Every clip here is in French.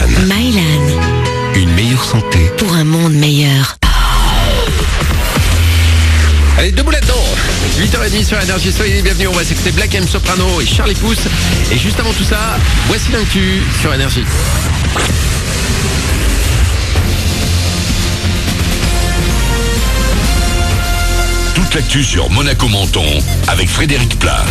Mylan. Mylan, Une meilleure santé. pour un monde meilleur. Allez, debout là-dedans. 8h30 sur Énergie, soyez les bienvenus. On va s'écouter Black M Soprano et Charlie Pouce. Et juste avant tout ça, voici l'actu sur Énergie. Toute l'actu sur Monaco Menton avec Frédéric Plat.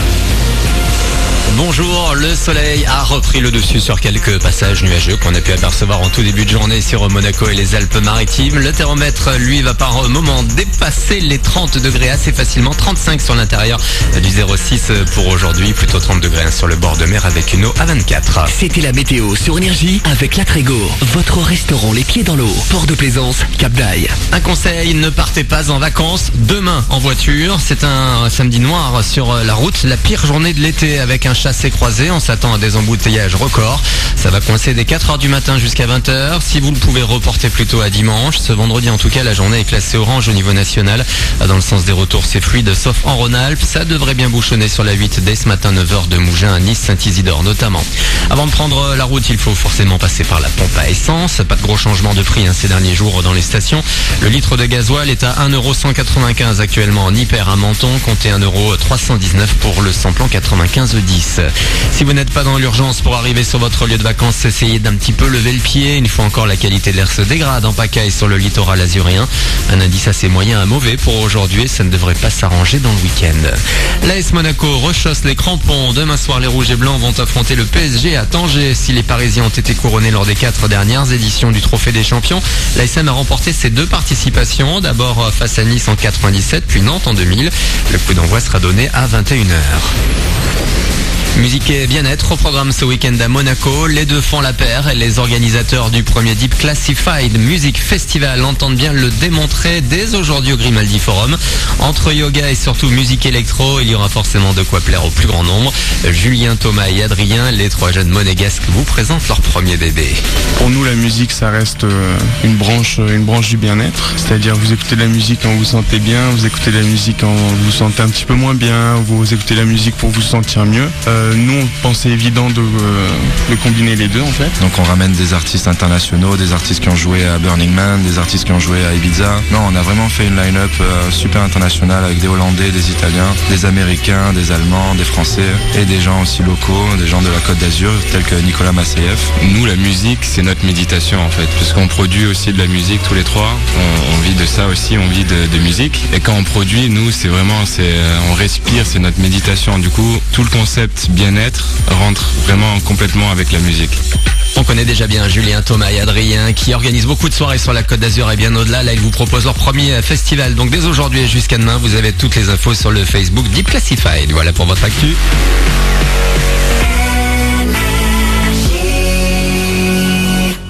Bonjour, le soleil a repris le dessus sur quelques passages nuageux qu'on a pu apercevoir en tout début de journée sur Monaco et les Alpes-Maritimes. Le thermomètre, lui, va par moment dépasser les 30 degrés assez facilement. 35 sur l'intérieur du 06 pour aujourd'hui, plutôt 30 degrés sur le bord de mer avec une eau à 24. C'était la météo sur Énergie avec Latrego, votre restaurant les pieds dans l'eau. Port de Plaisance, Cap d'Aille. Un conseil, ne partez pas en vacances demain en voiture. C'est un samedi noir sur la route, la pire journée de l'été avec un chassé croisé. On s'attend à des embouteillages records. Ça va coincer dès 4h du matin jusqu'à 20h. Si vous le pouvez, reporter plutôt à dimanche. Ce vendredi, en tout cas, la journée est classée orange au niveau national. Dans le sens des retours, c'est fluide, sauf en Rhône-Alpes. Ça devrait bien bouchonner sur la 8 dès ce matin, 9h de Mougins à Nice, Saint-Isidore notamment. Avant de prendre la route, il faut forcément passer par la pompe à essence. Pas de gros changement de prix ces derniers jours dans les stations. Le litre de gasoil est à 1,195 € actuellement en hyper à Menton. Comptez 1,319 € pour le samplon 95E10. Si vous n'êtes pas dans l'urgence pour arriver sur votre lieu de vacances, essayez d'un petit peu lever le pied. Une fois encore, la qualité de l'air se dégrade en pagaille sur le littoral azuréen. Un indice assez moyen à mauvais pour aujourd'hui et ça ne devrait pas s'arranger dans le week-end. L'AS Monaco rechausse les crampons. Demain soir, les Rouges et Blancs vont affronter le PSG à Tanger. Si les Parisiens ont été couronnés lors des 4 dernières éditions du Trophée des Champions, l'ASM a remporté ses 2 participations. D'abord face à Nice en 97, puis Nantes en 2000. Le coup d'envoi sera donné à 21h. Musique et bien-être au programme ce week-end à Monaco. Les deux font la paire et les organisateurs du premier Deep Classified Music Festival entendent bien le démontrer dès aujourd'hui au Grimaldi Forum. Entre yoga et surtout musique électro, il y aura forcément de quoi plaire au plus grand nombre. Julien, Thomas et Adrien, les 3 jeunes monégasques, vous présentent leur premier bébé. Pour nous, la musique, ça reste une branche du bien-être. C'est-à-dire, vous écoutez de la musique quand vous vous sentez bien, vous écoutez de la musique quand vous vous sentez un petit peu moins bien, vous écoutez de la musique pour vous sentir mieux. Nous, on pensait évident de combiner les deux, en fait. Donc on ramène des artistes internationaux, des artistes qui ont joué à Burning Man, des artistes qui ont joué à Ibiza. Non, on a vraiment fait une line-up super internationale avec des Hollandais, des Italiens, des Américains, des Allemands, des Français et des gens aussi locaux, des gens de la Côte d'Azur, tels que Nicolas Masseyev. Nous, la musique, c'est notre méditation en fait, puisqu'on produit aussi de la musique tous les 3. On vit de ça aussi, on vit de musique. Et quand on produit, nous, on respire, c'est notre méditation. Du coup, tout le concept bien-être rentre vraiment complètement avec la musique. On connaît déjà bien Julien, Thomas et Adrien qui organisent beaucoup de soirées sur la Côte d'Azur et bien au-delà. Là, ils vous proposent leur premier festival. Donc dès aujourd'hui et jusqu'à demain, vous avez toutes les infos sur le Facebook Deep Classified. Voilà pour votre actu.